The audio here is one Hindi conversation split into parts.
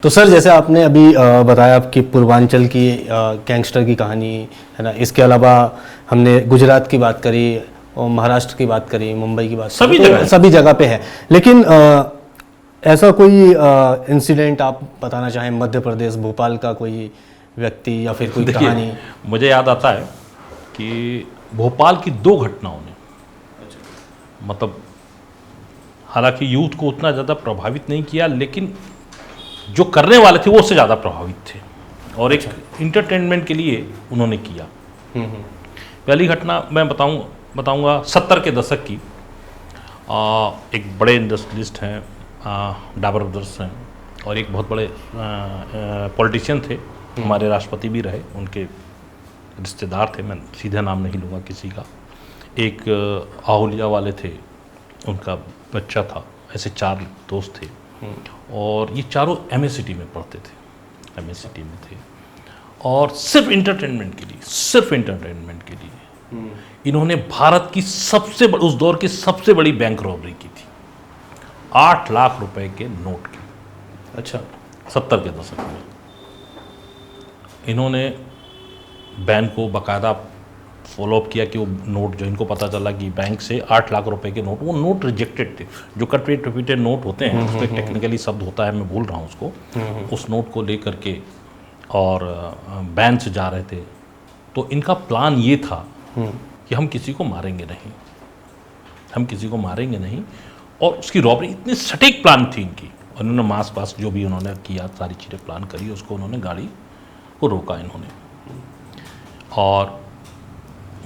तो सर, जैसे आपने अभी बताया कि पूर्वांचल की गैंगस्टर की कहानी है ना, इसके अलावा हमने गुजरात की बात करी और महाराष्ट्र की बात करी, मुंबई की बात सभी करी, जगह तो सभी जगह पे है। लेकिन ऐसा कोई इंसिडेंट आप बताना चाहें, मध्य प्रदेश भोपाल का कोई व्यक्ति या फिर कोई देखिए, कहानी? मुझे याद आता है कि भोपाल की दो घटनाओं ने मतलब हालांकि यूथ को उतना ज़्यादा प्रभावित नहीं किया, लेकिन जो करने वाले थे वो उससे ज़्यादा प्रभावित थे और एक इंटरटेनमेंट के लिए उन्होंने किया। पहली घटना मैं बताऊंगा 70 के दशक की। एक बड़े इंडस्ट्रियलिस्ट हैं, डाबर ब्रदर्स हैं, और एक बहुत बड़े पॉलिटिशियन थे, हमारे राष्ट्रपति भी रहे, उनके रिश्तेदार थे, मैं सीधा नाम नहीं लूँगा किसी का। एक आहुलिया वाले थे, उनका बच्चा था, ऐसे 4 दोस्त थे और ये चारों एमए सिटी में पढ़ते थे, एमए सिटी में थे, और सिर्फ इंटरटेनमेंट के लिए इन्होंने भारत की उस दौर की सबसे बड़ी बैंक रॉबरी की थी। 8 लाख रुपए के नोट की। अच्छा। 70 के दशक में इन्होंने बैंक को बाकायदा फॉलोअप किया कि वो नोट, जो इनको पता चला कि बैंक से 8 लाख रुपए के नोट, वो नोट रिजेक्टेड थे। जो कट रिपीटेड नोट होते हैं, उसका एक टेक्निकली शब्द होता है, मैं भूल रहा हूँ उसको। उस नोट को लेकर के और बैन से जा रहे थे। तो इनका प्लान ये था कि हम किसी को मारेंगे नहीं, और उसकी रॉबरी इतनी सटीक प्लान थी इनकी। और इन्होंने मास पास जो भी उन्होंने किया, सारी चीज़ें प्लान करी, उसको उन्होंने गाड़ी को रोका इन्होंने, और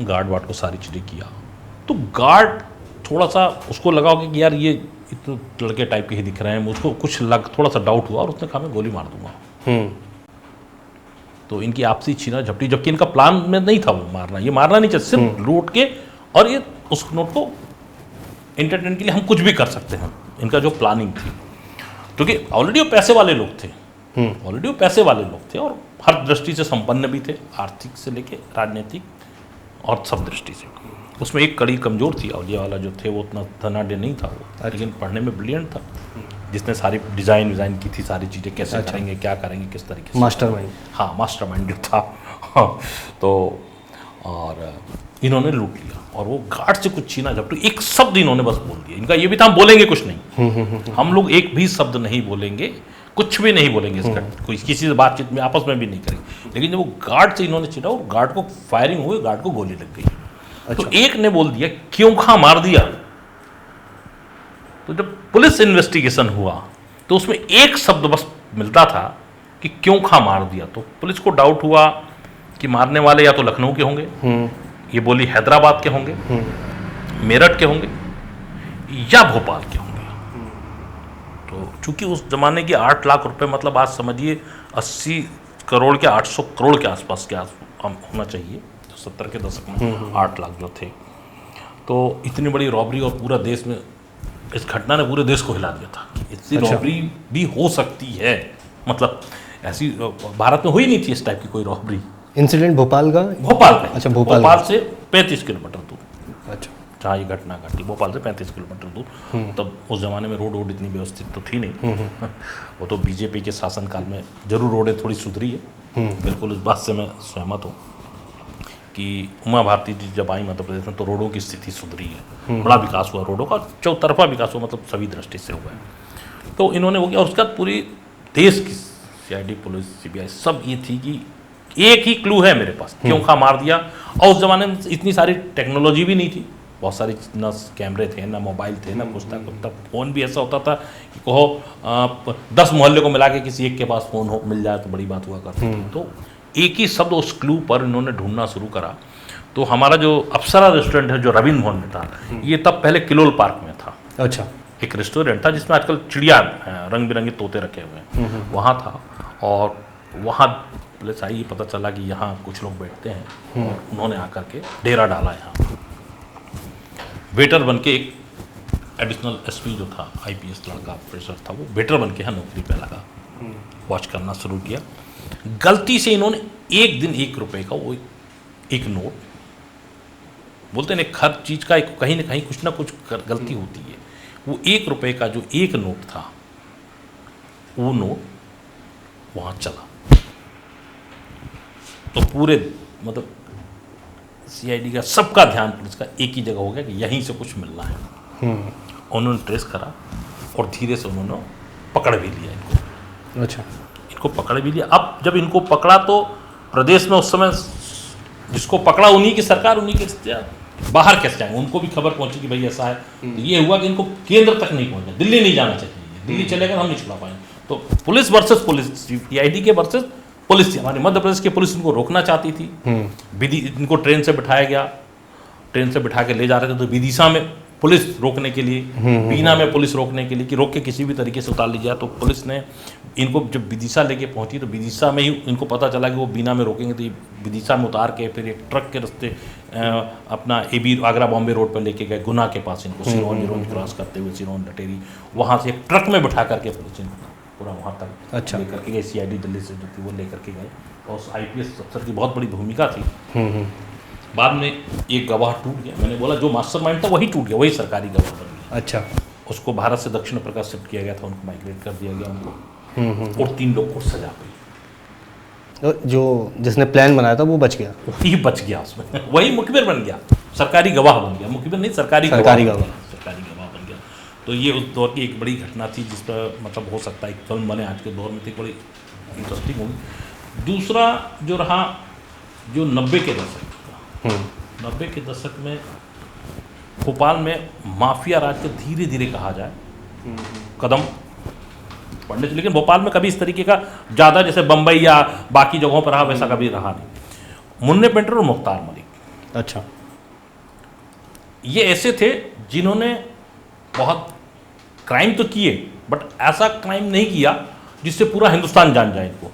गार्ड वार्ड को सारी चीज़ें किया। तो गार्ड थोड़ा सा उसको लगा होगा कि यार ये इतने लड़के टाइप के ही दिख रहे हैं, मुझको कुछ थोड़ा सा डाउट हुआ, और उसने कहा मैं गोली मार दूंगा। तो इनकी आपसी छीना झपटी, जबकि इनका प्लान में नहीं था वो मारना, ये मारना नहीं चाहिए, सिर्फ लूट के, और ये उस नोट को एंटरटेन के लिए हम कुछ भी कर सकते हैं, इनका जो प्लानिंग थी। क्योंकि ऑलरेडी वो पैसे वाले लोग थे, और हर दृष्टि से संपन्न भी थे, आर्थिक से लेके राजनीतिक और सब दृष्टि से। उसमें एक कड़ी कमज़ोर थी, औलिया वाला जो थे वो उतना धनाढ़ नहीं था वो, लेकिन पढ़ने में ब्रिलियंट था, जिसने सारी डिज़ाइन की थी, सारी चीज़ें कैसे करेंगे, क्या करेंगे, किस तरीके से। मास्टरमाइंड। हाँ, मास्टरमाइंड जो था। तो और इन्होंने लूट लिया, और वो गार्ड से कुछ छीना झपटी, एक शब्द इन्होंने बस बोल दिया। इनका ये भी था, हम बोलेंगे कुछ नहीं, हम लोग एक भी शब्द नहीं बोलेंगे, कुछ भी नहीं बोलेंगे, इसका कोई किसी से बातचीत में आपस में भी नहीं करेंगे। लेकिन जब वो गार्ड से इन्होंने छीना, और गार्ड को फायरिंग हुई, गार्ड को गोली लग गई। तो एक ने बोल दिया क्यों खा मार दिया। तो जब पुलिस इन्वेस्टिगेशन हुआ तो उसमें एक शब्द बस मिलता था कि क्यों खा मार दिया। तो पुलिस को डाउट हुआ कि मारने वाले या तो लखनऊ के होंगे, ये बोली हैदराबाद के होंगे, मेरठ के होंगे, या भोपाल के होंगे। तो चूंकि उस जमाने की 8 लाख रुपए मतलब आज समझिए 80 करोड़ के 800 करोड़ के आसपास के होना चाहिए। 70 के दशक में 8 लाख जो थे, तो इतनी बड़ी रॉबरी, और पूरा देश में इस घटना ने पूरे देश को हिला दिया था कि इतनी रॉबरी भी हो सकती है। मतलब ऐसी भारत में हुई नहीं थी इस टाइप की कोई रॉबरी। इंसिडेंट भोपाल का? अच्छा, भोपाल से 35 किलोमीटर दूर। अच्छा। जहाँ ये घटना घटी, भोपाल से 35 किलोमीटर दूर। तब उस जमाने में रोड इतनी व्यवस्थित तो थी नहीं। वो तो बीजेपी के शासनकाल में जरूर रोडें थोड़ी सुधरी है, बिल्कुल इस बात से मैं सहमत हूँ कि उमा भारती जी जब आई मध्य प्रदेश में तो रोडों की स्थिति सुधरी है, बड़ा विकास हुआ रोडों का, चौतरफा विकास हुआ, मतलब सभी दृष्टि से हुआ है। तो इन्होंने वो किया, और उसके बाद पूरी देश की CID, पुलिस, CBI सब ये थी कि एक ही क्लू है मेरे पास, क्यों खा मार दिया। और उस जमाने में इतनी सारी टेक्नोलॉजी भी नहीं थी, बहुत सारी ना कैमरे थे, ना मोबाइल थे, ना कुछ था। तब फ़ोन भी ऐसा होता था कि कहो 10 मोहल्ले को मिला के किसी एक के पास फ़ोन मिल जाए तो बड़ी बात हुआ करती थी। तो एक ही शब्द उस क्लू पर इन्होंने ढूंढना शुरू करा। तो हमारा जो अप्सरा रेस्टोरेंट है, जो रविंद्र भवन में था, ये तब पहले किलोल पार्क में था। अच्छा। एक रेस्टोरेंट था जिसमें आजकल चिड़िया रंग बिरंगे तोते रखे हुए हैं, वहाँ था। और वहाँ पुलिस आई, पता चला कि यहाँ कुछ लोग बैठते हैं, और उन्होंने आकर के डेरा डाला यहाँ। वेटर बन के एक एडिशनल SP जो था, IPS लड़का प्रेशर था, वो वेटर बन के यहाँ नौकरी पे लगा, वॉच करना शुरू किया। गलती से इन्होंने एक दिन 1 रुपए का वो एक नोट, बोलते हैं हर चीज़ का कहीं ना कहीं कुछ ना कुछ गलती होती है, वो 1 रुपए का जो एक नोट था, वो नोट वहाँ चला। तो पूरे मतलब सीआईडी का सबका ध्यान पुलिस का एक ही जगह हो गया कि यहीं से कुछ मिलना है। उन्होंने ट्रेस करा और धीरे से उन्होंने पकड़ भी लिया इनको। अच्छा, इनको पकड़ भी लिया। अब जब इनको पकड़ा तो प्रदेश में उस समय जिसको पकड़ा उन्हीं की सरकार, उन्हीं के बाहर कैसे जाएंगे, उनको भी खबर पहुंची कि भाई ऐसा है। तो ये हुआ कि इनको केंद्र तक नहीं पहुंचना, दिल्ली नहीं जाना चाहिए, दिल्ली चलेगा हम नहीं छुड़ा पाएंगे। तो पुलिस वर्सेस पुलिस, सीआईडी के वर्सेस पुलिस थी। हमारी मध्य प्रदेश की पुलिस इनको रोकना चाहती थी। इनको ट्रेन से बिठाया गया, ट्रेन से बिठा के ले जा रहे थे तो विदिशा में पुलिस रोकने के लिए, बीना में पुलिस रोकने के लिए कि रोक के किसी भी तरीके से उतार ली जाए। तो पुलिस ने इनको जब विदिशा लेके पहुंची तो विदिशा में ही इनको पता चला कि वो बीना में रोकेंगे, तो विदिशा में उतार के फिर एक ट्रक के रास्ते अपना एबी आगरा बॉम्बे रोड पर लेके गए, गुना के पास इनको सिरोंज क्रॉस करते हुए सिरोंज लटेरी, वहाँ से एक ट्रक में बिठा करके पुलिस इनको पूरा वहाँ तक अच्छा लेकर के गए। सीआईडी दिल्ली से जो थी वो लेकर के गए और उस आईपीएस अफसर की बहुत बड़ी भूमिका थी। बाद में एक गवाह टूट गया। मैंने बोला जो मास्टरमाइंड था वही टूट गया, वही सरकारी गवाह बन गया। अच्छा, उसको भारत से दक्षिण अफ्रीका शिफ्ट किया गया था, उनको माइग्रेट कर दिया गया उनको, और 3 लोग को सजा हुई। तो जो जिसने प्लान बनाया था वो बच गया, वही बच गया उसमें, वही मुखबिर बन गया, सरकारी गवाह बन गया, मुखबिर नहीं सरकारी गवाह बन गया। तो ये उस दौर की एक बड़ी घटना थी जिस पर मतलब हो सकता है एक फिल्म बने आज के दौर में, थी बड़ी इंटरेस्टिंग होगी। दूसरा जो रहा जो 90 के दशक का, 90 के दशक में भोपाल में माफिया राज के धीरे धीरे कहा जाए कदम पड़ने से, लेकिन भोपाल में कभी इस तरीके का ज़्यादा जैसे बम्बई या बाकी जगहों पर रहा वैसा कभी रहा नहीं। मुन्ने पेंटर और मुख्तार मलिक, अच्छा, ये ऐसे थे जिन्होंने बहुत क्राइम तो किए बट ऐसा क्राइम नहीं किया जिससे पूरा हिंदुस्तान जान जाए इनको।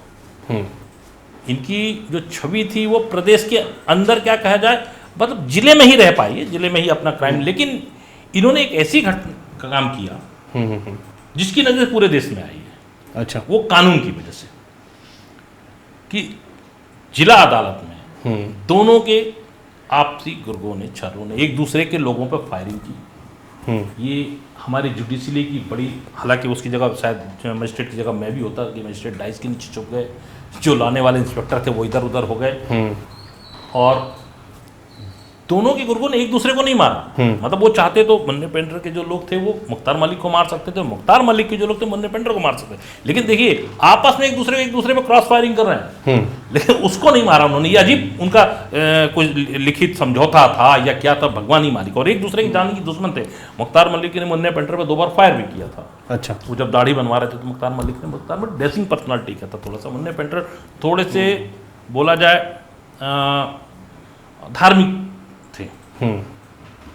इनकी जो छवि थी वो प्रदेश के अंदर क्या कहा जाए मतलब जिले में ही रह पाई है, जिले में ही अपना क्राइम, लेकिन इन्होंने एक ऐसी काम किया जिसकी नजर पूरे देश में आई है। अच्छा, वो कानून की वजह से कि जिला अदालत में दोनों के आपसी गुर्गों ने, छर्रों ने एक दूसरे के लोगों पर फायरिंग की। ये हमारी जुडिशरी की बड़ी, हालांकि उसकी जगह शायद मजिस्ट्रेट की जगह मैं भी होता कि मजिस्ट्रेट डाइस के नीचे छुप गए, जो लाने वाले इंस्पेक्टर थे वो इधर उधर हो गए और दोनों के गुर्गों ने एक दूसरे को नहीं मारा। मतलब वो चाहते तो मुन्ने पेंटर के जो लोग थे वो मुख्तार मलिक को मार सकते थे, मुख्तार मलिक के जो लोग थे मुन्ने पेंटर को मार सकते थे, लेकिन देखिए आपस में एक दूसरे पे क्रॉस फायरिंग कर रहे हैं, लेकिन उसको नहीं मारा उन्होंने। ये अजीब उनका कुछ लिखित समझौता था या क्या था, भगवान ही मालिक, और एक दूसरे के जान की दुश्मन थे। मुख्तार मलिक ने मुन्ने पेंटर पर 2 बार फायर भी किया था। अच्छा, वो जब दाढ़ी बनवा रहे थे तो मुख्तार मलिक ड्रेसिंग पर्सनालिटी का था थोड़ा सा, मुन्ने पेंटर थोड़े से बोला जाए धार्मिक थे,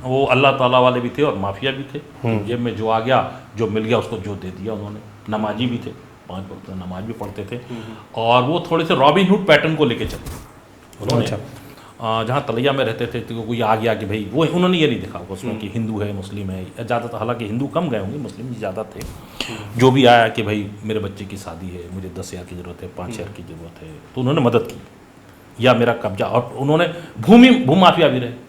वो अल्लाह ताला वाले भी थे और माफिया भी थे। जेब में जो आ गया, जो मिल गया उसको जो दे दिया उन्होंने। नमाजी भी थे, 5 वक्त नमाज भी पढ़ते थे और वो थोड़े से रॉबिन हुड पैटर्न को लेके चलते उन्होंने। जहाँ तलैया में रहते थे तो कोई आ गया कि भाई वो, उन्होंने ये नहीं देखा होगा उसमें कि हिंदू है मुस्लिम है, ज़्यादातर हालांकि हिंदू कम गए होंगे, मुस्लिम ज़्यादा थे। जो भी आया कि भाई मेरे बच्चे की शादी है, मुझे 10,000 की ज़रूरत है, 5,000 की ज़रूरत है, तो उन्होंने मदद की, या मेरा कब्जा, और उन्होंने भू माफिया भी रहे।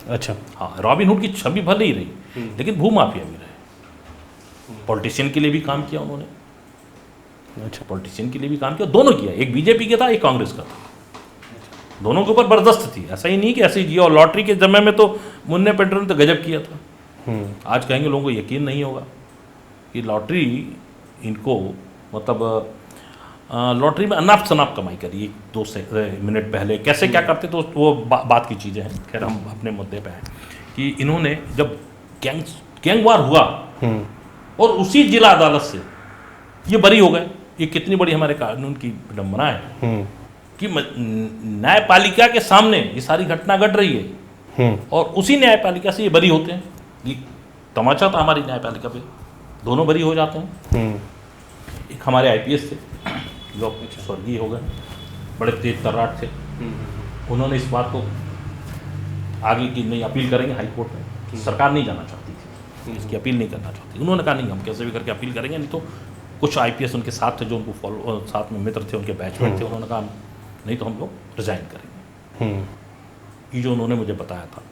अच्छा, हाँ, रॉबिन हुड की छवि भले ही रही लेकिन भू माफिया भी रहे। पॉलिटिशियन के लिए भी काम किया उन्होंने, अच्छा, पॉलिटिशियन के लिए भी काम किया, दोनों किया, एक बीजेपी का था एक कांग्रेस का था, दोनों के ऊपर बर्दाश्त थी। ऐसा ही नहीं कि ऐसे ही जिया। और लॉटरी के जमे में तो मुन्ने पेंटर ने तो गजब किया था। आज कहेंगे लोगों को यकीन नहीं होगा कि लॉटरी इनको मतलब लॉटरी में अनाप शनाप कमाई करी 1-2 मिनट पहले। कैसे क्या करते तो वो बात की चीज़ें हैं। खैर हम अपने मुद्दे पे हैं कि इन्होंने जब गैंग वार हुआ और उसी जिला अदालत से ये बरी हो गए। ये कितनी बड़ी हमारे कानून की विडंबना है कि न्यायपालिका के सामने ये सारी घटना घट रही है और उसी न्यायपालिका से ये बरी होते हैं। ये तमाचा था हमारी न्यायपालिका पे, दोनों बरी हो जाते हैं। एक हमारे आईपीएस थे जो स्वर्गीय हो गए, बड़े तेज तर्राट थे, उन्होंने इस बात को आगे की नहीं अपील करेंगे हाई कोर्ट में, सरकार नहीं जाना चाहती थी, इसकी अपील नहीं करना चाहती। उन्होंने कहा नहीं हम कैसे भी करके अपील करेंगे, नहीं तो कुछ आईपीएस उनके साथ थे जो उनको फॉलो साथ में मित्र थे, उनके बैचमेट थे, उन्होंने कहा नहीं तो हम लोग रिजाइन करेंगे। ये जो उन्होंने मुझे बताया था,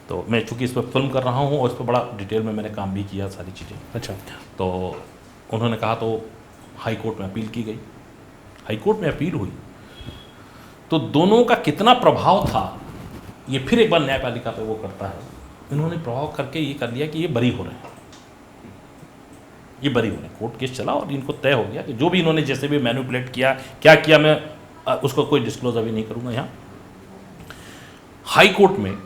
तो मैं चूँकि इस पर फिल्म कर रहा हूँ और इस पर बड़ा डिटेल में मैंने काम भी किया सारी चीज़ें। अच्छा, तो उन्होंने कहा तो हाई कोर्ट में अपील की गई हाईकोर्ट में अपील हुई, तो दोनों का कितना प्रभाव था ये फिर एक बार न्यायपालिका पे वो करता है। इन्होंने प्रभाव करके ये कर दिया कि ये बरी हो रहे हैं, ये बरी हो रहे हैं। कोर्ट केस चला और इनको तय हो गया कि जो भी इन्होंने जैसे भी मैनिपुलेट किया, क्या किया, मैं उसको कोई डिस्क्लोज अभी नहीं करूँगा यहाँ। हाई कोर्ट में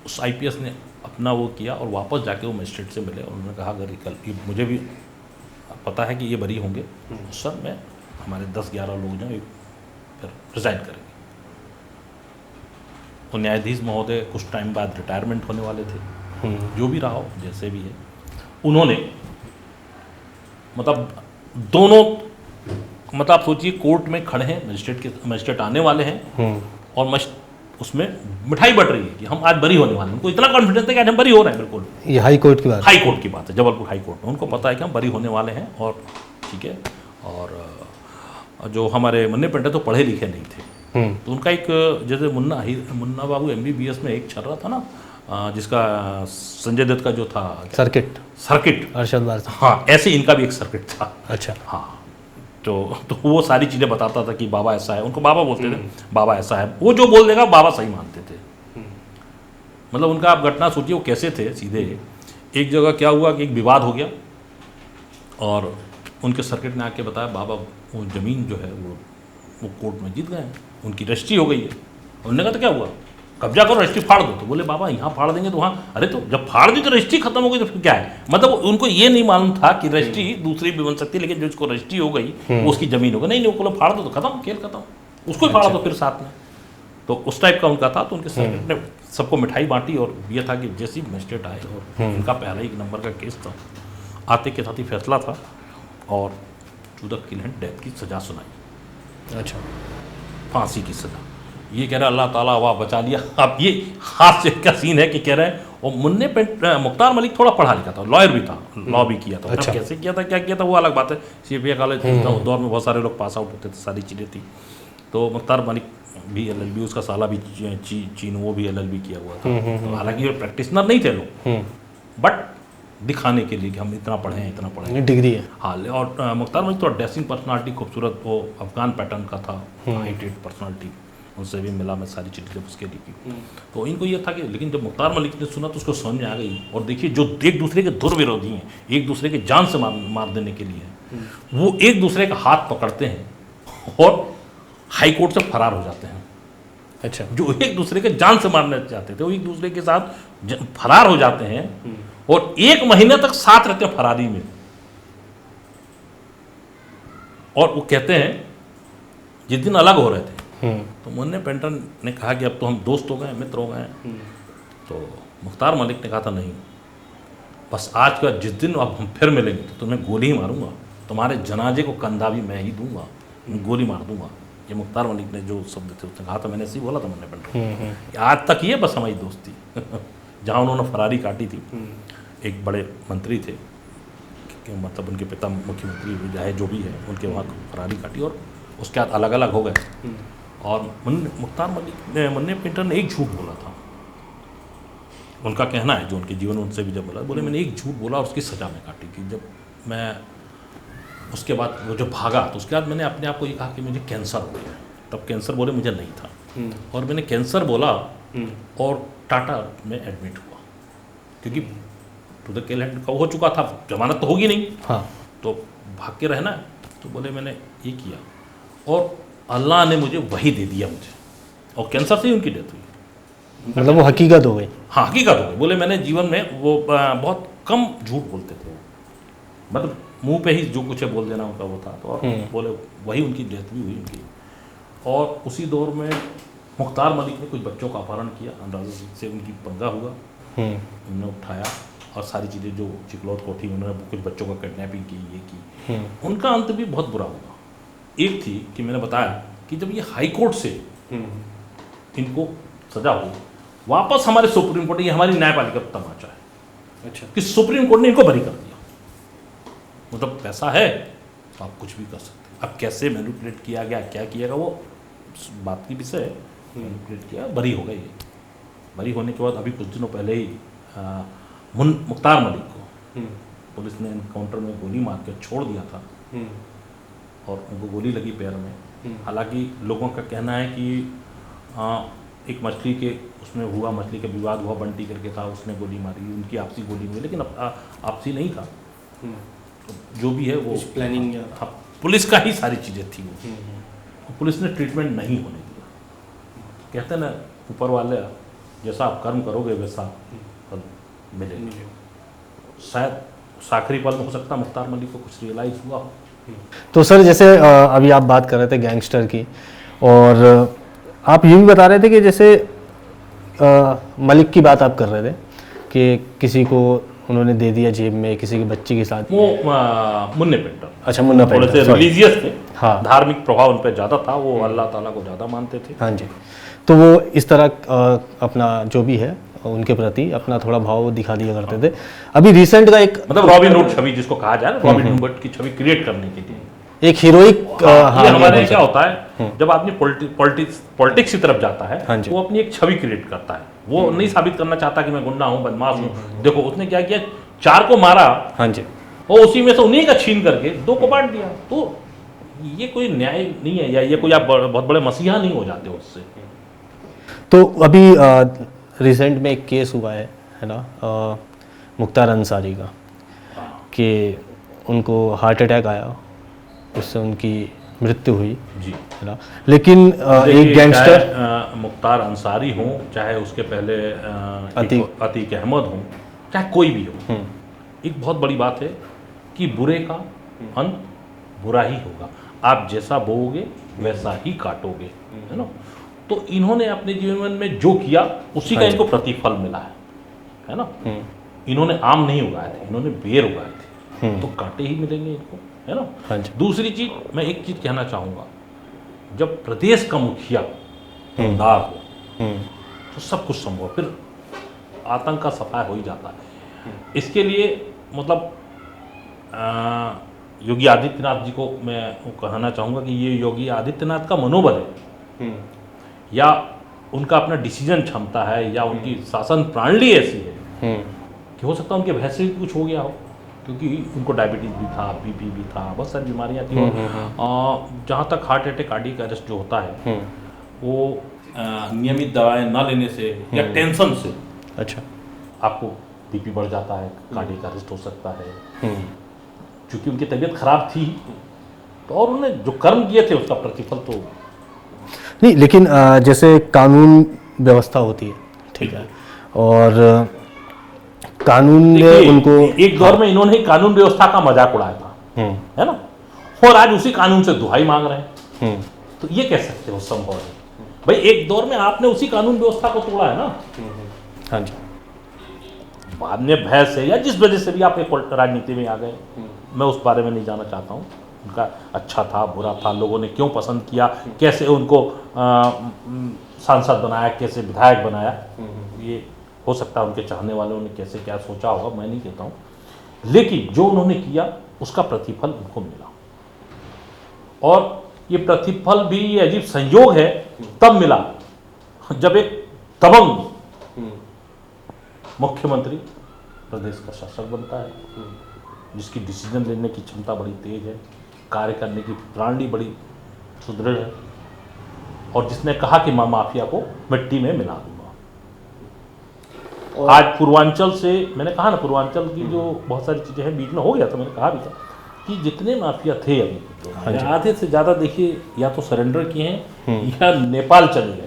उस IPS ने अपना वो किया और वापस जाके वो मजिस्ट्रेट से मिले और उन्होंने कहा अगर कल मुझे भी पता है कि ये बरी होंगे, सर मैं हमारे 10-11 लोग जो फिर रिज़ाइन करेंगे। तो न्यायाधीश महोदय कुछ टाइम बाद रिटायरमेंट होने वाले थे। जो भी रहा हो, जैसे भी है, उन्होंने मतलब दोनों, मतलब आप सोचिए कोर्ट में खड़े हैं, मजिस्ट्रेट आने वाले हैं और उसमें मिठाई बट रही है कि हम आज बरी होने वाले हैं। उनको इतना कॉन्फिडेंस है कि आज हम बरी हो रहे हैं। बिल्कुल ये हाई कोर्ट की बात, हाई कोर्ट की बात है, जबलपुर हाई कोर्ट में उनको पता है कि हम बरी होने वाले हैं और ठीक है। और जो हमारे मुन्ने पेंटर तो पढ़े लिखे नहीं थे, तो उनका एक जैसे मुन्ना बाबू MBBS में एक चल रहा था ना, जिसका संजय दत्त का जो था सर्किट अरशद वारसी, हाँ, ऐसे इनका भी एक सर्किट था। अच्छा, हाँ, तो वो सारी चीज़ें बताता था कि बाबा ऐसा है, उनको बाबा बोलते थे, बाबा ऐसा है, वो जो बोल देगा बाबा सही मानते थे। मतलब उनका आप घटना सोचिए वो कैसे थे सीधे। एक जगह क्या हुआ कि एक विवाद हो गया और उनके सर्किट ने आके बताया बाबा वो ज़मीन जो है वो कोर्ट में जीत गए हैं, उनकी रजिस्ट्री हो गई है। उन्होंने कहा तो क्या हुआ, कब्जा करो, रजिस्ट्री फाड़ दो। तो बोले बाबा यहाँ फाड़ देंगे तो वहाँ, अरे तो जब फाड़ दी तो रजिस्ट्री खत्म हो गई तो फिर क्या है। मतलब उनको ये नहीं मालूम था कि रजिस्ट्री दूसरी भी बन सकती है, लेकिन जो उसको रजिस्ट्री हो गई वो उसकी ज़मीन हो गई। नहीं वो फाड़ दो तो खत्म, खेल खत्म, उसको ही फाड़ा दो फिर साथ में। तो उस टाइप का उनका था। तो उनके सर्किट ने सबको मिठाई बांटी और ये था कि जैसे ही मजिस्ट्रेट आए और उनका पहला ही नंबर का केस था, आते के साथ ही फैसला था और to the kill and death की सज़ा सुनाई। अच्छा, फांसी की सज़ा। ये कह रहा अल्लाह ताला वाह बचा लिया। अब ये हास्य का सीन है कि कह रहे हैं और मुख्तार मलिक थोड़ा पढ़ा लिखा था, लॉयर भी था, लॉ भी किया था। अच्छा। कैसे किया था, क्या किया था, वो अलग बात है। CPA कॉलेज दौर में बहुत सारे लोग पास आउट होते थे, सारी चीज़ें थी। तो मुख्तार मलिक भी LLB, उसका साला भी चीन, वो भी LLB किया हुआ था। तो हालांकि प्रैक्टिशनर नहीं थे लोग, बट दिखाने के लिए कि हम इतना पढ़े हैं, इतना पढ़े हैं, डिग्री है। हाँ। और मुख्तार मलिक तो ड्रेसिंग पर्सनालिटी खूबसूरत, वो अफगान पैटर्न का था, हाइटेड पर्सनालिटी, उनसे भी मिला मैं, सारी चीज़ें उसके लिए की। तो इनको ये था कि, लेकिन जब मुख्तार मलिक ने सुना तो उसको समझ में आ गई। और देखिए जो एक दूसरे के दुर्विरोधी हैं, एक दूसरे के जान से मार देने के लिए वो एक दूसरे का हाथ पकड़ते हैं और हाई कोर्ट से फरार हो जाते हैं। अच्छा, जो एक दूसरे के जान से मारना चाहते थे वो एक दूसरे के साथ फरार हो जाते हैं और 1 महीने तक साथ रहते हैं फरारी में। और वो कहते हैं जिस दिन अलग हो रहे थे तो मुन्ने पेंटर ने कहा कि अब तो हम दोस्त हो गए, मित्र हो गए। तो मुख्तार मलिक ने कहा था नहीं, बस आज का जिस दिन अब हम फिर मिलेंगे तो तुम्हें गोली ही मारूंगा, तुम्हारे जनाजे को कंधा भी मैं ही दूंगा, गोली मार दूंगा। ये मुख्तार मलिक ने जो शब्द थे उसने कहा था, मैंने ऐसे ही बोला था मुन्ने पेंटर। आज तक ये बस हमारी दोस्ती जहाँ उन्होंने फरारी काटी थी। एक बड़े मंत्री थे, मतलब उनके पिता मुख्यमंत्री चाहे जो भी है, उनके वहाँ फरारी काटी और उसके बाद अलग अलग हो गए। और मुख्तार मलिक ने, मुन्ने पेंटर ने एक झूठ बोला था। उनका कहना है, जो उनके जीवन में उनसे भी जब बोला, बोले मैंने एक झूठ बोला और उसकी सज़ा में काटी कि जब मैं उसके बाद वो जो भागा तो उसके बाद मैंने अपने आप को ये कहा कि मुझे कैंसर हो गया। तब कैंसर बोले मुझे नहीं था और मैंने कैंसर बोला और टाटा में एडमिट हुआ, क्योंकि टू द किल एंड हो चुका था, जमानत तो होगी नहीं। हाँ, तो भाग के रहना है। तो बोले मैंने ये किया और अल्लाह ने मुझे वही दे दिया मुझे, और कैंसर से ही उनकी डेथ हुई। मतलब वो हकीकत हो गई। हाँ, हकीकत हो गई। बोले मैंने जीवन में वो बहुत कम झूठ बोलते थे, मतलब मुंह पे ही जो कुछ है बोल देना उनका वो था। तो बोले वही उनकी डेथ भी हुई उनकी। और उसी दौर में मुख्तार मलिक ने कुछ बच्चों का अपहरण किया, अंदाजा से उनकी पंगा हुआ, उन्होंने उठाया और सारी चीज़ें जो चिकलौत कोठी, उन्होंने कुछ बच्चों का किडनैपिंग की, ये की। उनका अंत भी बहुत बुरा हुआ। एक थी कि मैंने बताया कि जब ये हाई कोर्ट से इनको सजा हुई, वापस हमारे सुप्रीम कोर्ट, ये हमारी न्यायपालिका का तमाचा है। अच्छा, कि सुप्रीम कोर्ट ने इनको बरी कर दिया। मतलब पैसा है तो आप कुछ भी कर सकते हैं। अब कैसे मैनिपुलेट किया गया, क्या किया गया, वो बात की विषय है। मैनिपुलेट किया, बरी हो गई। बरी होने के बाद अभी कुछ दिनों पहले ही मुख्तार मलिक को पुलिस ने एनकाउंटर में गोली मार के छोड़ दिया था और उनको गोली लगी पैर में हालांकि लोगों का कहना है कि एक मछली के उसमें हुआ, मछली का विवाद हुआ, बंटी करके था, उसने गोली मारी, उनकी आपसी गोली हुई, लेकिन आपसी नहीं था। जो भी है वो प्लानिंग हाँ, पुलिस का ही सारी चीज़ें थी वो। पुलिस ने ट्रीटमेंट नहीं होने दिया। कहते हैं ना, ऊपर वाले जैसा आप कर्म करोगे वैसा फल मिलेगा। शायद साखरी पल में हो सकता मुख्तार मलिक को कुछ रियलाइज़ हुआ हो। तो सर जैसे अभी आप बात कर रहे थे गैंगस्टर की, और आप ये भी बता रहे थे कि जैसे मलिक की बात आप कर रहे थे कि किसी को उन्होंने दे दिया जेब में, किसी के बच्चे के साथ। वो मुन्ने पेंटर, अच्छा मुन्ना थोड़े से पेंटर, रिलीजियस थे, हाँ, धार्मिक प्रभाव उन पर ज़्यादा था, वो अल्लाह ताला को ज़्यादा मानते थे। हाँ जी। तो वो इस तरह अपना जो भी है उनके प्रति अपना थोड़ा भाव दिखा दिया करते थे। अभी रिसेंट का एक मतलब रॉबिन हुड छवि जिसको कहा जाए ना, रॉबिन हुड की छवि क्रिएट करने के लिए एक हीरोइक, ये हमारे क्या होता है, जब आदमी पॉलिटिक्स की तरफ जाता है, हाँ जी। वो अपनी एक छवि क्रिएट करता है। वो नहीं साबित करना चाहता कि मैं गुंडा हूँ, बदमाश हूँ। देखो उसने क्या किया, 4 को मारा, हाँ जी, और उसी में से उन्हीं का छीन करके 2 को बांट दिया। तो ये कोई न्याय नहीं है, या ये कोई आप बहुत बड़े मसीहा नहीं हो जाते उससे। तो अभी रिसेंट में एक केस हुआ है ना, मुख्तार अंसारी का, कि उनको हार्ट अटैक आया, उससे उनकी मृत्यु हुई जी, है ना। लेकिन एक गैंगस्टर, मुख्तार अंसारी हो, चाहे उसके पहले अतीक अहमद हो, चाहे कोई भी हो, एक बहुत बड़ी बात है कि बुरे का अंत बुरा ही होगा। आप जैसा बोओगे वैसा ही काटोगे, है ना। तो इन्होंने अपने जीवन में जो किया उसी का इनको प्रतिफल मिला है ना। इन्होंने आम नहीं उगाए थे, इन्होंने बेर उगाए थे, तो कांटे ही मिलेंगे इनको, है ना। हाँ जी। दूसरी चीज, मैं एक चीज कहना चाहूँगा, जब प्रदेश का मुखिया ईमानदार हो तो सब कुछ संभव, फिर आतंक का सफाया हो ही जाता है। इसके लिए मतलब योगी आदित्यनाथ जी को मैं कहना चाहूँगा कि ये योगी आदित्यनाथ का मनोबल है, या उनका अपना डिसीजन क्षमता है, या उनकी शासन प्रणाली ऐसी है कि हो सकता है उनके भय से भी कुछ हो गया हो, क्योंकि उनको डायबिटीज़ भी था, बीपी भी था, बहुत सारी बीमारियाँ थी। और जहाँ तक हार्ट अटैक, कार्डियक अरेस्ट जो होता है, वो नियमित दवाएं ना लेने से या टेंशन से, अच्छा, आपको बीपी बढ़ जाता है, कार्डियक अरेस्ट हो सकता है। क्योंकि उनकी तबीयत खराब थी, तो और उन्होंने जो कर्म किए थे उसका प्रतिफल तो नहीं। लेकिन जैसे कानून व्यवस्था होती है, ठीक है, और कानून ने उनको एक दौर में इन्होंने कानून व्यवस्था का मजाक उड़ाया था, है ना, और आज उसी कानून से दुहाई मांग रहे हैं। तो ये कह सकते हो संभव है भाई, एक दौर में आपने उसी कानून व्यवस्था को तोड़ा है ना। हाँ जी। बाद में भय से या जिस वजह से भी आप एक राजनीति में आ गए, मैं उस बारे में नहीं जाना चाहता हूँ। उनका अच्छा था, बुरा था, लोगों ने क्यों पसंद किया, कैसे उनको सांसद बनाया, कैसे विधायक बनाया, ये हो सकता है उनके चाहने वालों ने कैसे क्या सोचा होगा, मैं नहीं कहता हूँ। लेकिन जो उन्होंने किया उसका प्रतिफल उनको मिला, और ये प्रतिफल भी ये अजीब संयोग है तब मिला जब एक दबंग मुख्यमंत्री प्रदेश का शासक बनता है, जिसकी डिसीजन लेने की क्षमता बड़ी तेज है, कार्य करने की प्रणाली बड़ी सुदृढ़ है, और जिसने कहा कि मैं माफिया को मिट्टी में मिला दूंगा। आज पूर्वांचल से, मैंने कहा ना, पूर्वांचल की जो बहुत सारी चीज़ें हैं, बीच में हो गया था, मैंने कहा भी था कि जितने माफिया थे अभी तो आधे से ज़्यादा देखिए या तो सरेंडर किए हैं या नेपाल चले गए।